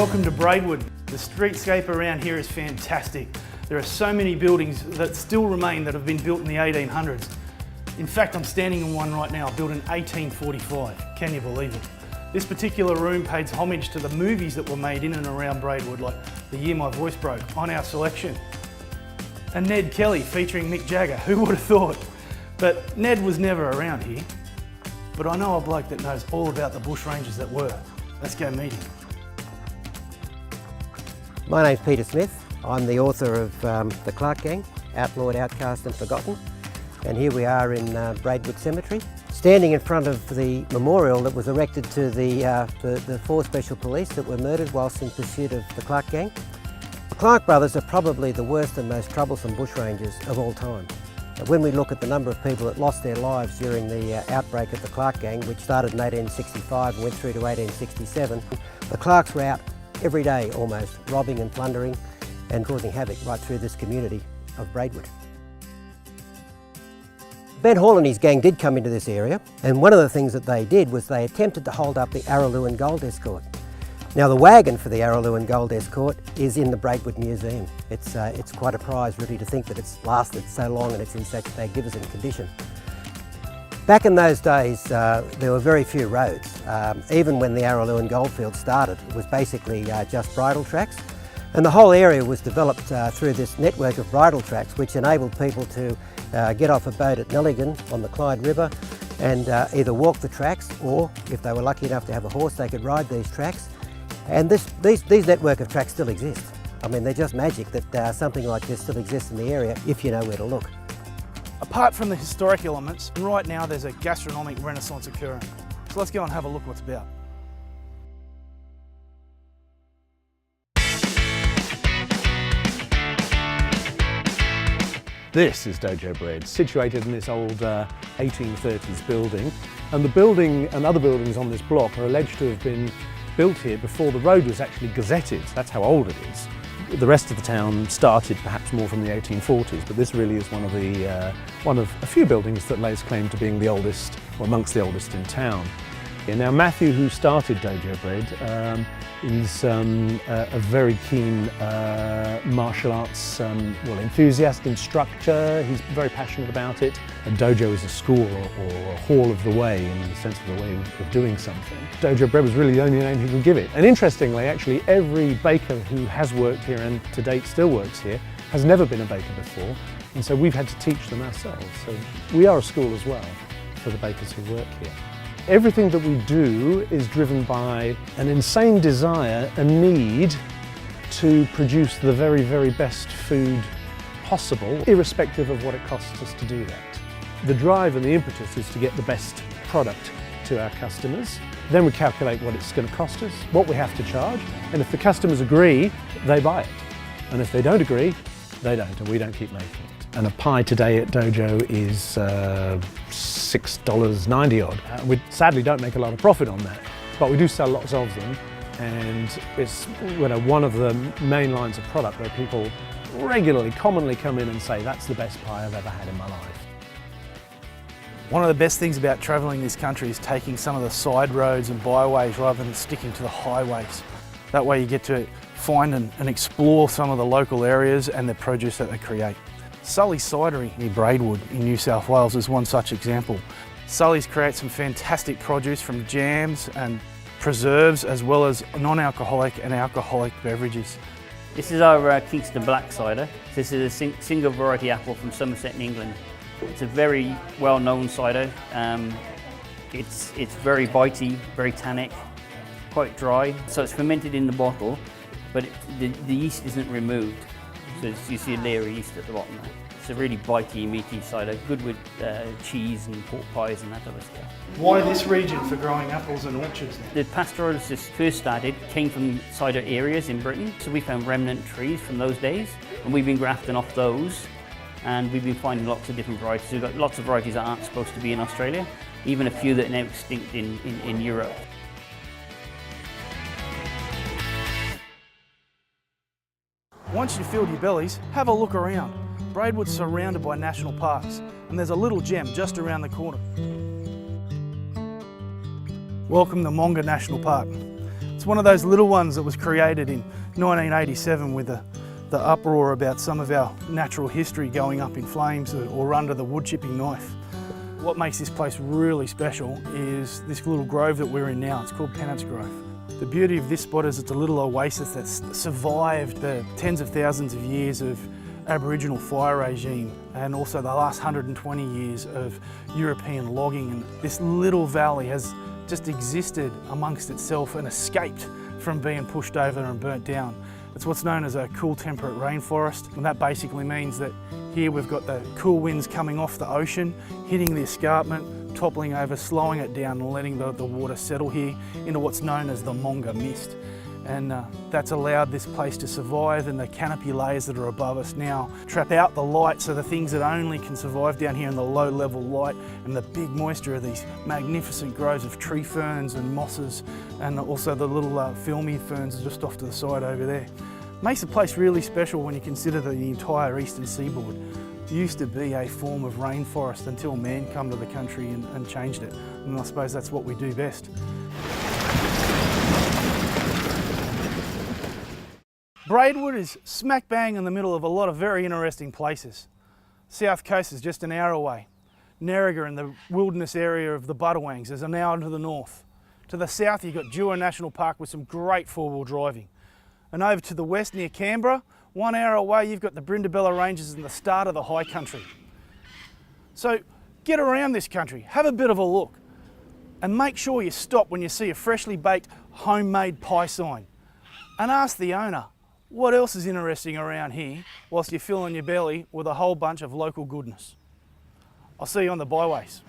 Welcome to Braidwood. The streetscape around here is fantastic. There are so many buildings that still remain that have been built in the 1800s. In fact, I'm standing in one right now, built in 1845. Can you believe it? This particular room pays homage to the movies that were made in and around Braidwood, like The Year My Voice Broke, on our selection. And Ned Kelly featuring Mick Jagger, who would have thought? But Ned was never around here. But I know a bloke that knows all about the Bushrangers that were. Let's go meet him. My name's Peter Smith. I'm the author of The Clark Gang, Outlawed, Outcast and Forgotten. And here we are in Braidwood Cemetery, standing in front of the memorial that was erected to the 4 special police that were murdered whilst in pursuit of the Clark Gang. The Clark brothers are probably the worst and most troublesome bushrangers of all time. When we look at the number of people that lost their lives during the outbreak of the Clark Gang, which started in 1865 and went through to 1867, the Clarks were out every day almost, robbing and plundering and causing havoc right through this community of Braidwood. Ben Hall and his gang did come into this area, and one of the things that they did was they attempted to hold up the Araluen Gold Escort. Now the wagon for the Araluen Gold Escort is in the Braidwood Museum. It's quite a prize really to think that it's lasted so long and it's in such magnificent condition. Back in those days there were very few roads. Even when the Araluen Goldfield started, it was basically just bridle tracks, and the whole area was developed through this network of bridle tracks which enabled people to get off a boat at Nelligan on the Clyde River and either walk the tracks, or if they were lucky enough to have a horse they could ride these tracks. And these network of tracks still exist. I mean, they're just magic that something like this still exists in the area if you know where to look. Apart from the historic elements, right now there's a gastronomic renaissance occurring. So let's go and have a look what's about. This is Dojo Bread, situated in this old 1830s building. And the building and other buildings on this block are alleged to have been built here before the road was actually gazetted. That's how old it is. The rest of the town started perhaps more from the 1840s, but this really is one of a few buildings that lays claim to being the oldest, or amongst the oldest in town. Now Matthew, who started Dojo Bread, is a very keen martial arts enthusiast, instructor. He's very passionate about it. A dojo is a school or a hall of the way, in the sense of the way of doing something. Dojo Bread was really the only name he could give it. And interestingly, actually, every baker who has worked here and to date still works here has never been a baker before. And so we've had to teach them ourselves. So we are a school as well for the bakers who work here. Everything that we do is driven by an insane desire, a need to produce the very, very best food possible, irrespective of what it costs us to do that. The drive and the impetus is to get the best product to our customers. Then we calculate what it's going to cost us, what we have to charge, and if the customers agree, they buy it. And if they don't agree, they don't, and we don't keep making it. And a pie today at Dojo is $6.90 odd. We sadly don't make a lot of profit on that, but we do sell lots of them, and it's one of the main lines of product where people regularly, commonly come in and say, that's the best pie I've ever had in my life. One of the best things about travelling this country is taking some of the side roads and byways rather than sticking to the highways. That way you get to find and explore some of the local areas and the produce that they create. Sully's Cidery near Braidwood in New South Wales is one such example. Sully's create some fantastic produce from jams and preserves, as well as non-alcoholic and alcoholic beverages. This is our Kingston Black Cider. This is a single variety apple from Somerset in England. It's a very well-known cider. It's very bitey, very tannic, quite dry. So it's fermented in the bottle, but the yeast isn't removed. So you see a layer of yeast at the bottom there. It's a really bitey, meaty cider, good with cheese and pork pies and that type of stuff. Why this region for growing apples and orchards? The pastoralists first started came from cider areas in Britain, so we found remnant trees from those days, and we've been grafting off those, and we've been finding lots of different varieties. We've got lots of varieties that aren't supposed to be in Australia, even a few that are now extinct in Europe. Once you've filled your bellies, have a look around. Braidwood's surrounded by national parks, and there's a little gem just around the corner. Welcome to Monga National Park. It's It's one of those little ones that was created in 1987 with the uproar about some of our natural history going up in flames or under the wood chipping knife. What makes this place really special is this little grove that we're in now. It's called Penance Grove. The beauty of this spot is it's a little oasis that's survived the tens of thousands of years of Aboriginal fire regime and also the last 120 years of European logging. And this little valley has just existed amongst itself and escaped from being pushed over and burnt down. It's what's known as a cool temperate rainforest, and that basically means that here we've got the cool winds coming off the ocean, hitting the escarpment, toppling over, slowing it down and letting the water settle here into what's known as the Monga mist. And that's allowed this place to survive, and the canopy layers that are above us now trap out the light, so the things that only can survive down here in the low level light and the big moisture are these magnificent groves of tree ferns and mosses, and also the little filmy ferns just off to the side over there. Makes the place really special when you consider that the entire eastern seaboard used to be a form of rainforest until man come to the country and changed it. And I suppose that's what we do best. Braidwood is smack bang in the middle of a lot of very interesting places. South Coast is just an hour away. Nerriga and the wilderness area of the Budawangs is an hour to the north. To the south you've got Dewar National Park with some great four-wheel driving. And over to the west near Canberra, 1 hour away you've got the Brindabella Ranges and the start of the high country. So get around this country, have a bit of a look, and make sure you stop when you see a freshly baked homemade pie sign. And ask the owner, what else is interesting around here whilst you're filling your belly with a whole bunch of local goodness? I'll see you on the byways.